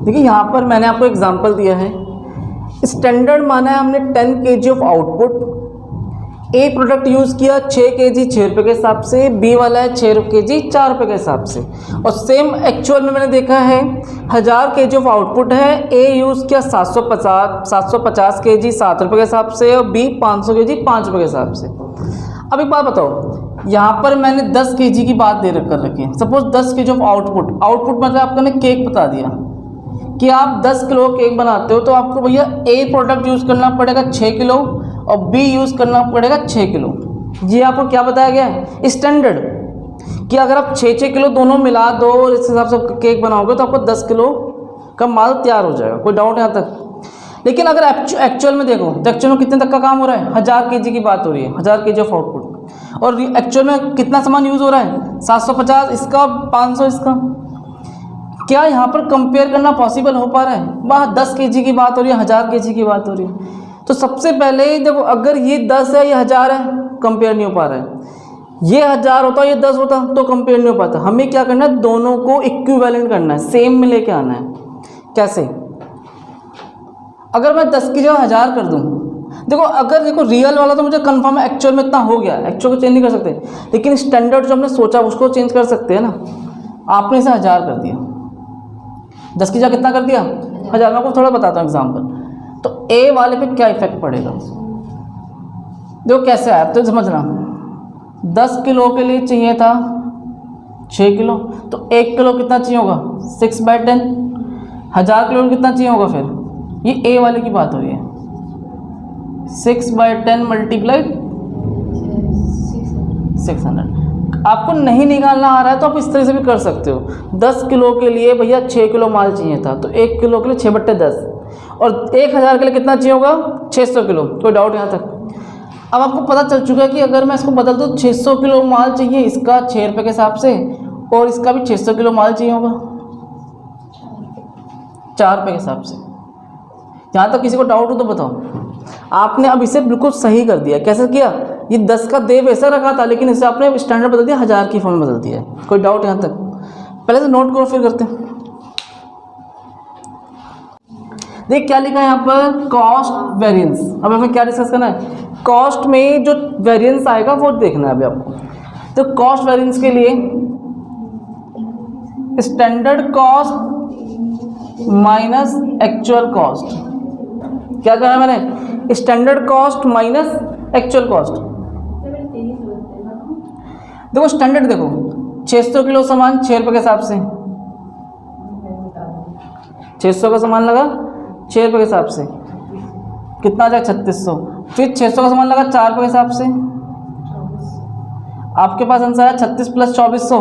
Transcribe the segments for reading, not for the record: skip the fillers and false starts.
देखिए यहाँ पर मैंने आपको एग्जांपल दिया है, स्टैंडर्ड माना है हमने 10 kg of output, A product use किया 6 kg 6 रुपये के हिसाब से, बी वाला है 6 kg 4 रुपये के हिसाब से। और सेम एक्चुअल में मैंने देखा है 1000 kg ऑफ आउटपुट है, ए यूज़ किया 750 kg 7 रुपये के हिसाब से, और बी 500 kg 5 रुपये के हिसाब से। अब एक बात बताओ, यहाँ पर मैंने 10 kg की बात दे कर रखी है, सपोज 10 kg ऑफ आउटपुट मतलब आपको ने केक बता दिया कि आप 10 किलो केक बनाते हो, तो आपको भैया ए प्रोडक्ट यूज़ करना पड़ेगा 6 किलो और बी यूज़ करना पड़ेगा 6 किलो। ये आपको क्या बताया गया है, स्टैंडर्ड, कि अगर आप 6 किलो दोनों मिला दो और इस हिसाब से केक बनाओगे तो आपको 10 किलो का माल तैयार हो जाएगा। कोई डाउट यहाँ तक? लेकिन अगर एक्चुअल में देखो तो एक्चुअल में कितने तक का काम हो रहा है, 1000 kg की बात हो रही है, 1000 kg ऑफ आउटपुट, और एक्चुअल में कितना सामान यूज़ हो रहा है, 750 इसका 500 इसका। क्या यहाँ पर कंपेयर करना पॉसिबल हो पा रहा है? वहाँ 10 kg की बात हो रही है, 1000 kg की बात हो रही है। तो सबसे पहले देखो, अगर ये 10 है ये 1000 है, कंपेयर नहीं हो पा रहा है। ये 1000 होता ये 10 होता तो कंपेयर नहीं हो पाता। हमें क्या करना है, दोनों को इक्विवेलेंट करना है, सेम में लेके आना है। कैसे? अगर मैं 10 की जगह 1000 कर दूँ, देखो रियल वाला तो मुझे कंफर्म है एक्चुअल में इतना हो गया, एक्चुअल को चेंज नहीं कर सकते, लेकिन स्टैंडर्ड जो हमने सोचा उसको चेंज कर सकते हैं ना। आपने इसे 1000 कर दिया, 10 की जगह कितना कर दिया, 1000। मैं आपको थोड़ा बताता हूँ एग्जाम्पल। तो ए वाले पे क्या इफेक्ट पड़ेगा, देखो कैसे आया तो समझना। 10 किलो के लिए चाहिए था 6 किलो, तो 1 किलो कितना चाहिए होगा, 6/10। 1000 किलो कितना चाहिए होगा, फिर ये ए वाले की बात हो रही है, 6/10 मल्टीप्लाइड 600। आपको नहीं निकालना आ रहा है तो आप इस तरह से भी कर सकते हो। 10 किलो के लिए भैया 6 किलो माल चाहिए था, तो 1 किलो के लिए 6/10, और 1000 के लिए कितना चाहिए होगा, 600 किलो। कोई डाउट यहाँ तक? अब आपको पता चल चुका है कि अगर मैं इसको बदल दूँ, 600 किलो माल चाहिए इसका 6 रुपये के हिसाब से, और इसका भी 600 किलो माल चाहिए होगा 4 रुपये के हिसाब से। यहाँ तक किसी को डाउट हो तो बताओ। आपने अब इसे बिल्कुल सही कर दिया। कैसे किया? ये 10 का दे वैसा रखा था, लेकिन इसे आपने स्टैंडर्ड बदल दिया, 1000 की फॉर्म में बदल दिया है। कोई डाउट यहाँ तक? पहले से नोट करो फिर करते हैं। देख क्या लिखा है यहाँ पर, कॉस्ट वेरिएंस। अब हमें क्या डिस्कस करना है, कॉस्ट में जो वेरिएंस आएगा वो देखना है अभी आपको। तो कॉस्ट वेरिएंस के लिए standard cost minus actual cost. क्या कहा है मैंने, standard cost minus actual cost. देखो स्टैंडर्ड, देखो 600 किलो सामान 6 रुपये के हिसाब से, 600 का सामान लगा 6 रुपये के हिसाब से, कितना आ जाएगा 3600। फिर 600 का सामान लगा 4 रुपये के हिसाब से, आपके पास आंसर है 36 + 2400,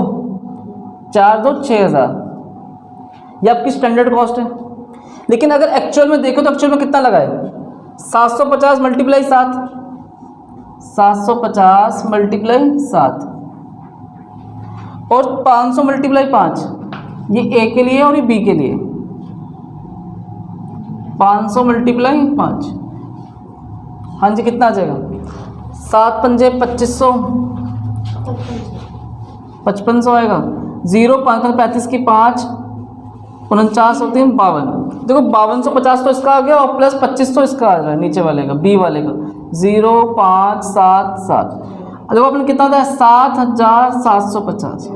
4 2 6000। ये आपकी स्टैंडर्ड कॉस्ट है। लेकिन अगर एक्चुअल में देखो तो एक्चुअल में कितना लगा है, 750 × 7, 750 × 7 और 500 × 5। ये ए के लिए और ये बी के लिए, 500 × 5। हाँ जी, कितना आ जाएगा, 7 पंजे 2500, 5500 आएगा। 0 5 35 की 5 49 होती है 52। देखो 5250 तो इसका आ गया, और प्लस 2500 इसका आ रहा है नीचे वाले का, बी वाले का। 0 5 7 7। देखो आपने कितना था, 7750।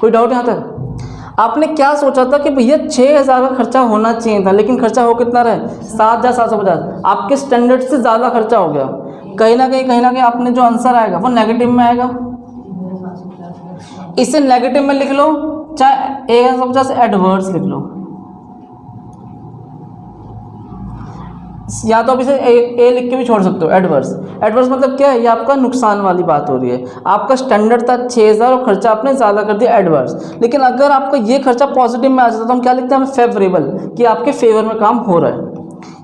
कोई डाउट यहाँ तक? आपने क्या सोचा था कि भैया 6000 का खर्चा होना चाहिए था, लेकिन खर्चा हो कितना रहा, 7750। आपके स्टैंडर्ड से ज़्यादा खर्चा हो गया। कहीं ना कहीं आपने जो आंसर आएगा वो नेगेटिव में आएगा। इसे नेगेटिव में लिख लो, चाहे 1050 एडवर्स लिख लो, या तो आप इसे ए लिख के भी छोड़ सकते हो। एडवर्स मतलब क्या है, ये आपका नुकसान वाली बात हो रही है। आपका स्टैंडर्ड था 6000 और खर्चा आपने ज़्यादा कर दिया, एडवर्स। लेकिन अगर आपका ये खर्चा पॉजिटिव में आ जाता तो हम क्या लिखते हैं, हमें फेवरेबल, कि आपके फेवर में काम हो रहा है।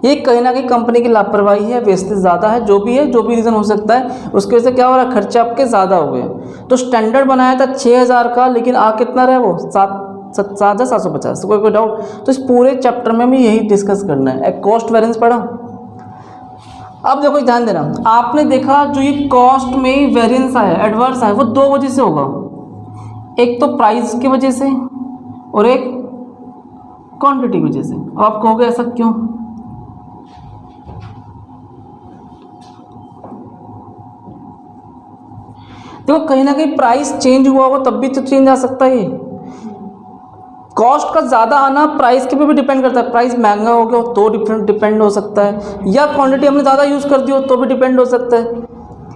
ये कहीं ना कहीं कंपनी की लापरवाही है, वेस्टेज ज़्यादा है, जो भी रीज़न हो सकता है, उसकी वजह से क्या हो रहा है, खर्चे आपके ज़्यादा हो गए। तो स्टैंडर्ड बनाया था 6000 का, लेकिन आ कितना रहा है वो 7750। कोई डाउट? तो इस पूरे चैप्टर में हमें यही डिस्कस करना है। एक कॉस्ट वेरिएंस पढ़ा। अब देखो ध्यान देना, आपने देखा जो ये कॉस्ट में वेरिएंस आया, एडवर्स आया, वो 2 वजह से होगा। एक तो प्राइस की वजह से और एक क्वांटिटी की वजह से। अब आप कहोगे ऐसा क्यों? देखो कहीं ना कहीं प्राइस चेंज हुआ हो तब भी तो चेंज आ सकता है। कॉस्ट का ज़्यादा आना प्राइस के पे भी डिपेंड करता है। प्राइस महंगा हो गया तो डिपेंड हो सकता है, या क्वांटिटी हमने ज़्यादा यूज़ कर दी हो तो भी डिपेंड हो सकता है,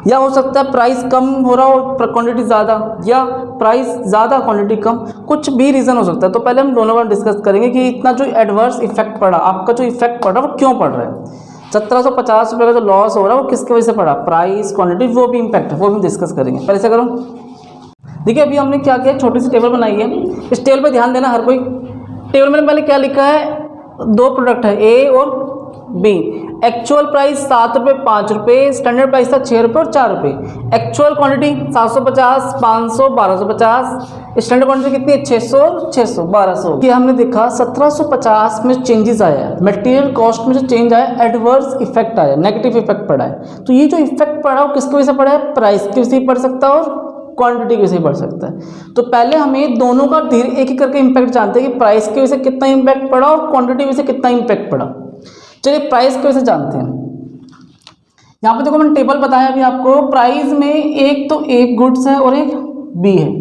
या हो सकता है प्राइस कम हो रहा हो क्वांटिटी ज़्यादा, या प्राइस ज़्यादा क्वांटिटी कम, कुछ भी रीज़न हो सकता है। तो पहले हम दोनों का डिस्कस करेंगे कि इतना जो एडवर्स इफेक्ट पड़ा, आपका जो इफेक्ट पड़ रहा है वो क्यों पड़ रहा है। 1750 रुपये का जो लॉस हो रहा है वो किसकी वजह से पड़ा? प्राइस, क्वांटिटी, वो भी इम्पैक्ट है, वो भी डिस्कस करेंगे। पहले से करो। देखिए अभी हमने क्या किया, छोटी सी टेबल बनाई है। इस टेबल पे ध्यान देना हर कोई। टेबल में पहले क्या लिखा है? दो प्रोडक्ट है ए और बी। एक्चुअल प्राइस 7 रुपये 5 रुपये, स्टैंडर्ड प्राइस था 6 रुपये और 4 रुपये। Actual quantity 750, 500, 1250। स्टैंडर्ड क्वांटिटी कितनी है? 600 और 600, 1200। ये हमने देखा 1750 में चेंजेस आया है, मटेरियल कॉस्ट में जो चेंज आया, एडवर्स इफेक्ट आया, नेगेटिव इफेक्ट पड़ा है। तो ये जो इफेक्ट पड़ा वो किसकी वजह से पड़ा है? प्राइस की वजह से पड़ सकता है और क्वांटिटी की वजह से बढ़ सकता है। तो पहले हमें दोनों का धीरे एक एक करके इम्पैक्ट जानते हैं कि प्राइस की वजह से कितना इम्पैक्ट पड़ा और क्वांटिटी की वजह से कितना इम्पैक्ट पड़ा। चलिए प्राइस की वजह से जानते हैं। यहाँ पे देखो मैंने टेबल बताया अभी आपको। प्राइस में एक तो एक गुड्स है और एक बी है।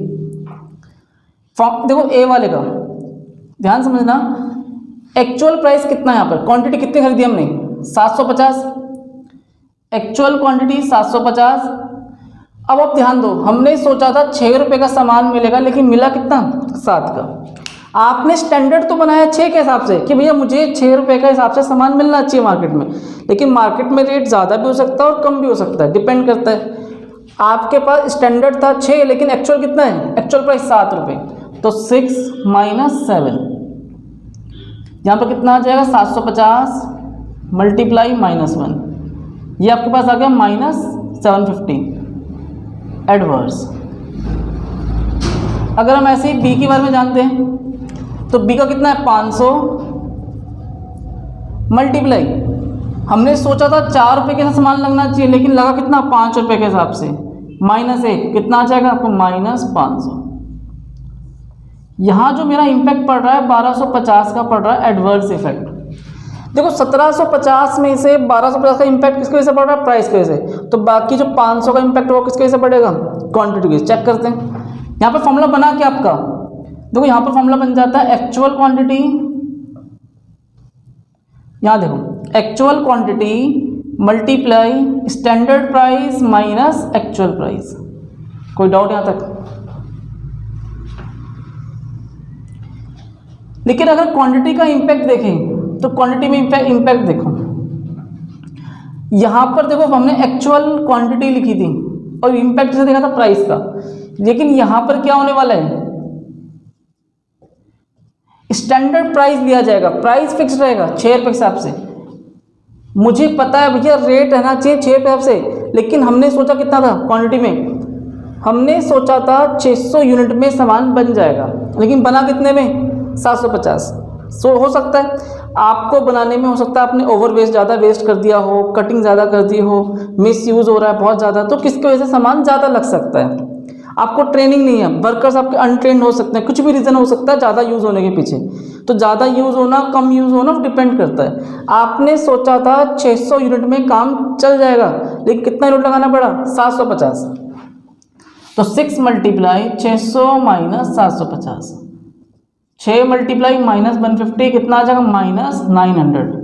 देखो ए वाले का ध्यान समझना, एक्चुअल प्राइस कितना है यहाँ पर, क्वांटिटी कितनी खरीदी हमने? 750। Actual quantity 750। अब आप ध्यान दो, हमने सोचा था 6 रुपये का सामान मिलेगा लेकिन मिला कितना? 7 का। आपने स्टैंडर्ड तो बनाया 6 के हिसाब से कि भैया मुझे 6 रुपये का हिसाब से सामान मिलना चाहिए मार्केट में, लेकिन मार्केट में रेट ज़्यादा भी हो सकता है और कम भी हो सकता है, डिपेंड करता है। आपके पास स्टैंडर्ड था 6 लेकिन एक्चुअल कितना है? एक्चुअल प्राइस 7 रुपये, तो 6 - 7, यहाँ पर कितना आ जाएगा? 750 मल्टीप्लाई -1, ये आपके पास आ गया -750 एडवर्स। अगर हम ऐसे ही बी के बारे में जानते हैं तो बी का कितना है? 500 मल्टीप्लाई, हमने सोचा था 4 रुपये के सामान लगना चाहिए लेकिन लगा कितना? 5 रुपये के हिसाब से, -1, कितना आ जाएगा आपको? -500। यहाँ जो मेरा इम्पैक्ट पड़ रहा है 1250 का पड़ रहा है एडवर्स इफेक्ट। देखो 1750 में से 1250 का इम्पैक्ट किसकी वजह से पड़ रहा है? प्राइस की वजह से। तो बाकी जो 500 का इम्पैक्ट वो किसकी वजह से पड़ेगा? क्वांटिटी की। चेक करते हैं यहाँ पर फॉर्मूला बना क्या आपका। देखो यहाँ पर फॉर्मूला बन जाता है एक्चुअल क्वांटिटी, यहाँ देखो actual quantity multiply standard price minus actual price. कोई डाउट यहाँ तक? लेकिन अगर क्वांटिटी का इम्पैक्ट देखें तो क्वांटिटी में इम्पैक्ट देखो, यहाँ पर देखो हमने एक्चुअल क्वांटिटी लिखी थी और इम्पैक्ट से देखा था प्राइस का, लेकिन यहाँ पर क्या होने वाला है? स्टैंडर्ड प्राइस लिया जाएगा, प्राइस फिक्स रहेगा 6 रुपये के हिसाब से। मुझे पता है भैया रेट रहना चाहिए 6 रुपये से, लेकिन हमने सोचा कितना था क्वांटिटी में? हमने सोचा था 600 यूनिट में सामान बन जाएगा, लेकिन बना कितने में? 750। हो सकता है आपको बनाने में, हो सकता है आपने ओवर वेस्ट ज़्यादा वेस्ट कर दिया हो, कटिंग ज़्यादा कर दी हो, मिस यूज़ हो रहा है बहुत ज़्यादा, तो किसकी वजह से सामान ज़्यादा लग सकता है? आपको ट्रेनिंग नहीं है, वर्कर्स आपके अनट्रेंड हो सकते हैं, कुछ भी रीज़न हो सकता है ज़्यादा यूज़ होने के पीछे। तो ज़्यादा यूज़ होना कम यूज़ होना डिपेंड करता है। आपने सोचा था 600 यूनिट में काम चल जाएगा, लेकिन कितना यूनिट लगाना पड़ा? 750। तो 6 मल्टीप्लाई 600 माइनस 750, 6 मल्टीप्लाई -150 कितना आ जाएगा? -900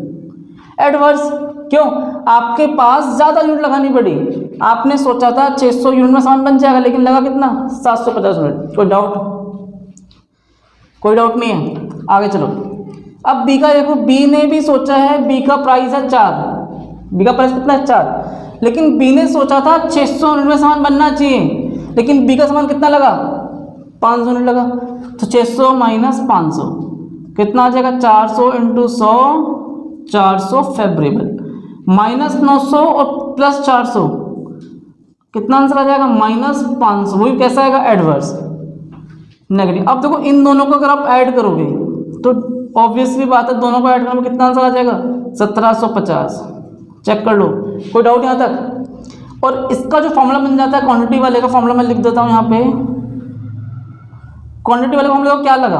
एडवर्स। क्यों? आपके पास ज़्यादा यूनिट लगानी पड़ी। आपने सोचा था 600 यूनिट में सामान बन जाएगा, लेकिन लगा कितना? 750 यूनिट। कोई डाउट? कोई डाउट नहीं है, आगे चलो। अब बी का देखो, बी ने भी सोचा है, बी का प्राइस है 4, बी का प्राइस कितना है? 4, लेकिन बी ने सोचा था 600 यूनिट में सामान बनना चाहिए, लेकिन बी का सामान कितना लगा? 500 यूनिट लगा। तो 600 माइनस 500 कितना आ जाएगा? 400 × 100, 400 फेवरेबल, -900 और +400 कितना आंसर आ जाएगा? -500। वही कैसा आएगा? Adverse, negative. अब देखो इन दोनों को अगर आप ऐड करोगे तो ऑब्वियसली बात है, दोनों को ऐड करने में कितना आंसर आ जाएगा? 1750। चेक कर लो, कोई डाउट यहाँ तक? और इसका जो फॉर्मूला बन जाता है क्वांटिटी वाले का फॉर्मूला मैं लिख देता हूँ यहाँ पे। क्वांटिटी वाले फॉर्मूले को क्या लगा?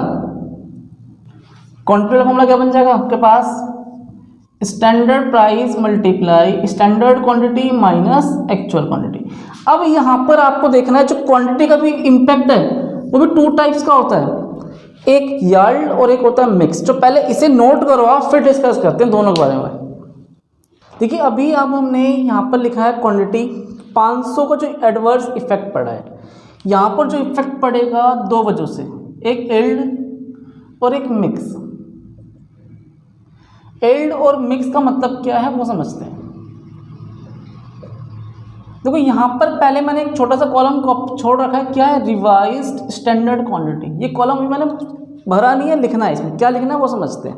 क्वांटिटी वाला फॉर्मूला क्या बन जाएगा आपके पास, standard price multiply standard quantity minus actual quantity. अब यहाँ पर आपको देखना है जो क्वांटिटी का भी इम्पैक्ट है वो भी टू टाइप्स का होता है, एक यार्ड और एक होता है मिक्स। तो पहले इसे नोट करो आप, फिर डिस्कस करते हैं दोनों के बारे में। देखिए अभी अब हमने यहाँ पर लिखा है क्वांटिटी 500 का जो एडवर्स इफेक्ट पड़ा है, यहाँ पर जो इफेक्ट पड़ेगा दो वजह से, एक एल्ड और एक मिक्स। एल्ड और मिक्स का मतलब क्या है वो समझते हैं। देखो यहाँ पर पहले मैंने एक छोटा सा कॉलम छोड़ रखा है, क्या है, रिवाइज्ड स्टैंडर्ड क्वांटिटी। ये कॉलम भी मैंने भरा नहीं है, लिखना है इसमें, क्या लिखना है वो समझते हैं।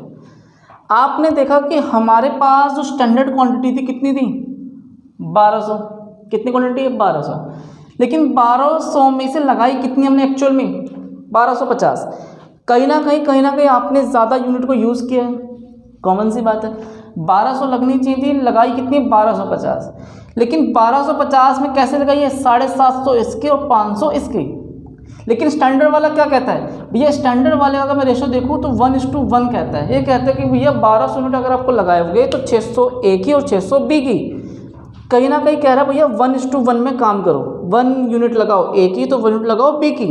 आपने देखा कि हमारे पास जो स्टैंडर्ड क्वांटिटी थी कितनी थी, 1200। कितनी क्वांटिटी है, 1200। लेकिन 1200 में से लगाई कितनी हमने एक्चुअल में, 1250। कहीं ना कहीं आपने ज़्यादा यूनिट को यूज़ किया है, कॉमन सी बात है। 1200 लगनी चाहिए थी, लगाई कितनी, 1250। लेकिन 1250 में कैसे लगाई है, 750 इसके और 500 इसके। लेकिन स्टैंडर्ड वाला क्या कहता है भैया, स्टैंडर्ड वाले का अगर मैं रेशो देखूँ तो 1:1 कहता है। ये कहता है कि भैया 1200 यूनिट अगर आपको लगाए होंगे तो 600 ए की और 600 बी की। कहीं ना कहीं कह रहा है भैया 1:1 में काम करो, 1 यूनिट लगाओ ए की तो 1 यूनिट लगाओ बी की।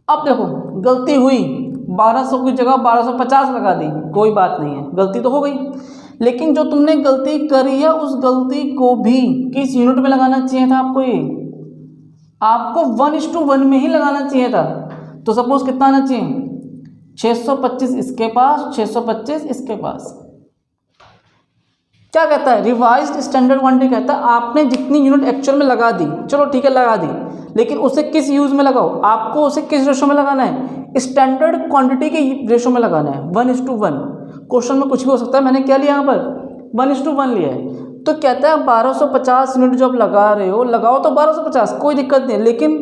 अब देखो गलती हुई, 1200 की जगह 1250 लगा दी, कोई बात नहीं है, गलती तो हो गई। लेकिन जो तुमने गलती करी है उस गलती को भी किस यूनिट में लगाना चाहिए था आपको, ये आपको 1:1 में ही लगाना चाहिए था। तो सपोज कितना आना चाहिए, 625 इसके पास, 625 इसके पास। क्या कहता है रिवाइज्ड स्टैंडर्ड क्वांटिटी, कहता है आपने जितनी यूनिट एक्चुअल में लगा दी, चलो ठीक है लगा दी, लेकिन उसे किस यूज में लगाओ, आपको उसे किस रेशो में लगाना है, स्टैंडर्ड क्वांटिटी के रेशो में लगाना है, 1:1। क्वेश्चन में कुछ भी हो सकता है, मैंने क्या लिया यहाँ पर 1:1 लिया है। तो कहता है 1250 यूनिट जब लगा रहे हो लगाओ तो 1250, कोई दिक्कत नहीं, लेकिन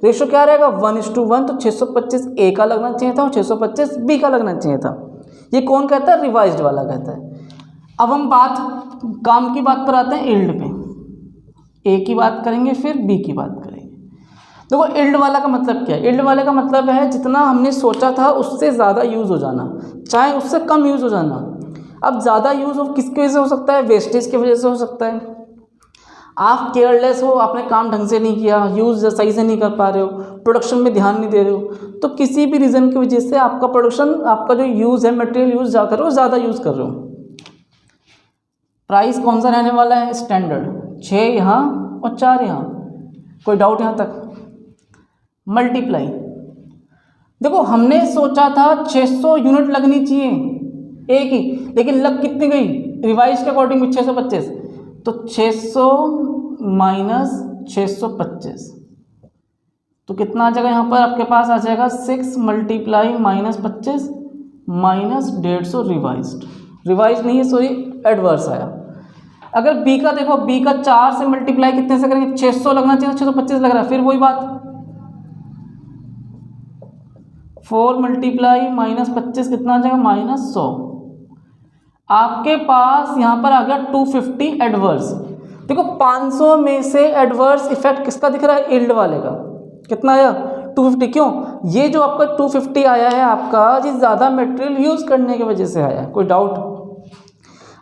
रेशो क्या रहेगा 1:1। तो 625 ए का लगना चाहिए था और 625 बी का लगना चाहिए था। ये कौन कहता है, रिवाइज्ड वाला कहता है। अब हम काम की बात पर आते हैं, एल्ड पे। ए की बात करेंगे फिर बी की बात करेंगे। देखो एल्ड वाला का मतलब क्या है, एल्ड वाले का मतलब है जितना हमने सोचा था उससे ज़्यादा यूज़ हो जाना, चाहे उससे कम यूज़ हो जाना। अब ज़्यादा यूज़ हो किसकी वजह से हो सकता है, वेस्टेज की वजह से हो सकता है। आप केयरलेस हो, आपने काम ढंग से नहीं किया, यूज़ सही से नहीं कर पा रहे हो, प्रोडक्शन में ध्यान नहीं दे रहे हो, तो किसी भी रीज़न की वजह से आपका प्रोडक्शन, आपका जो यूज़ है मटेरियल यूज़ जा कर रहे हो, ज़्यादा यूज़ कर रहे हो। प्राइस कौन सा रहने वाला है, स्टैंडर्ड, 6 यहाँ और 4 यहाँ, कोई डाउट यहाँ तक। मल्टीप्लाई, देखो हमने सोचा था 600 यूनिट लगनी चाहिए एक ही, लेकिन लग कितनी गई रिवाइज के अकॉर्डिंग में 625। तो 600 माइनस 625 तो कितना आ जाएगा, यहाँ पर आपके पास आ जाएगा 6 मल्टीप्लाई माइनस 25 माइनस 150 रिवाइज नहीं है, सॉरी एडवर्स आया। अगर बी का देखो, बी का 4 से मल्टीप्लाई कितने से करेंगे, 600 लगना चाहिए, 625 लग रहा है, फिर वही बात 4 मल्टीप्लाई माइनस 25 कितना आ जाएगा, -100। आपके पास यहाँ पर आ गया 250 एडवर्स। देखो 500 में से एडवर्स इफेक्ट किसका दिख रहा है, यील्ड वाले का। कितना आया, 250। क्यों, ये जो आपका 250 आया है आपका, ये ज़्यादा मटेरियल यूज़ करने की वजह से आया है, कोई डाउट।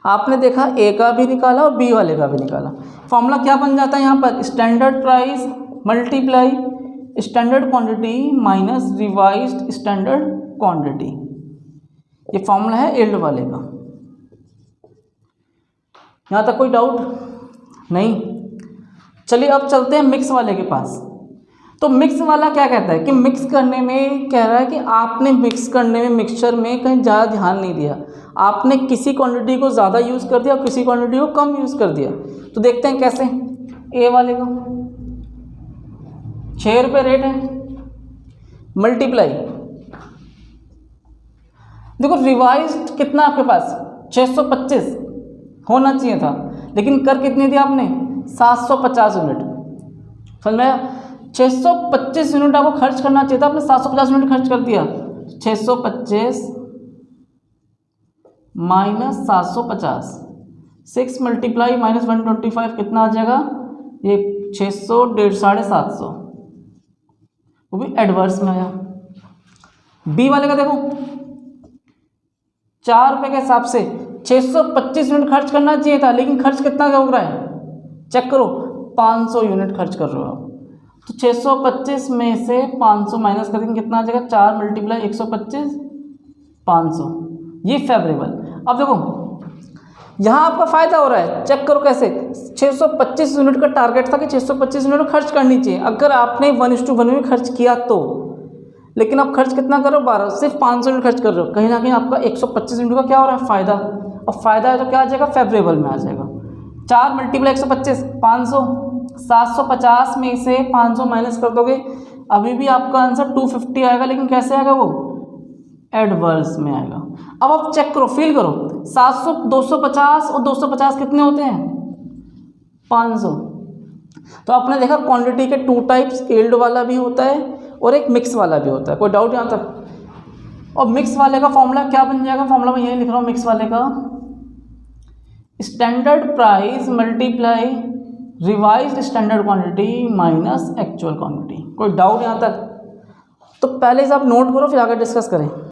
आपने देखा ए का भी निकाला और बी वाले का भी निकाला। फॉर्मूला क्या बन जाता है यहाँ पर, standard price multiply standard quantity minus revised standard quantity. ये फॉर्मूला है यील्ड वाले का। यहाँ तक कोई डाउट नहीं। चलिए अब चलते हैं मिक्स वाले के पास। तो मिक्स वाला क्या कहता है कि मिक्स करने में कह रहा है कि आपने मिक्स करने में, मिक्सचर में कहीं ज़्यादा ध्यान नहीं दिया, आपने किसी क्वांटिटी को ज़्यादा यूज़ कर दिया और किसी क्वांटिटी को कम यूज़ कर दिया। तो देखते हैं कैसे। ए वाले का 6 रुपये रेट है, मल्टीप्लाई, देखो रिवाइज्ड कितना आपके पास 625 होना चाहिए था, लेकिन कर कितनी थी आपने 750 यूनिट। समझ में आया, 625 यूनिट आपको खर्च करना चाहिए था, आपने 750 यूनिट खर्च कर दिया। 625 माइनस 750, 6 मल्टीप्लाई माइनस 125 कितना आ जाएगा, ये 600 750, वो भी एडवर्स में आया। बी वाले का देखो ₹4 के हिसाब से 625 यूनिट खर्च करना चाहिए था, लेकिन खर्च कितना हो रहा है, चेक करो, 500 यूनिट खर्च कर रहे हो आप। तो 625 में से 500 माइनस कर देंगे, कितना आ जाएगा, 4 × 125 500, ये फेवरेबल। अब देखो यहाँ आपका फ़ायदा हो रहा है, चेक करो कैसे, 625 यूनिट का टारगेट था कि 625 यूनिट खर्च करनी चाहिए, अगर आपने 1:1 में खर्च किया तो, लेकिन आप खर्च कितना कर रहे हो, 12, सिर्फ 500 यूनिट खर्च कर रहे हो, कहीं ना कहीं आपका 125 यूनिट का क्या हो रहा है, फ़ायदा। अब फ़ायदा है तो क्या आ जाएगा, फेवरेबल में आ जाएगा। 4 × 125 500, 750 में से 500 माइनस कर दोगे, अभी भी आपका आंसर 250 आएगा, लेकिन कैसे आएगा वो, एडवर्स में आएगा। अब आप चेक करो, फील करो, 700 250 और 250 कितने होते हैं, 500। तो आपने देखा क्वांटिटी के 2 टाइप्स, यील्ड वाला भी होता है और एक मिक्स वाला भी होता है, कोई डाउट यहाँ तक। और मिक्स वाले का फॉर्मूला क्या बन जाएगा, फॉर्मूला मैं यही लिख रहा हूँ, मिक्स वाले का standard price multiply revised standard quantity minus actual quantity. कोई डाउट यहाँ तक, तो पहले से आप नोट करो फिर आगे डिस्कस करें।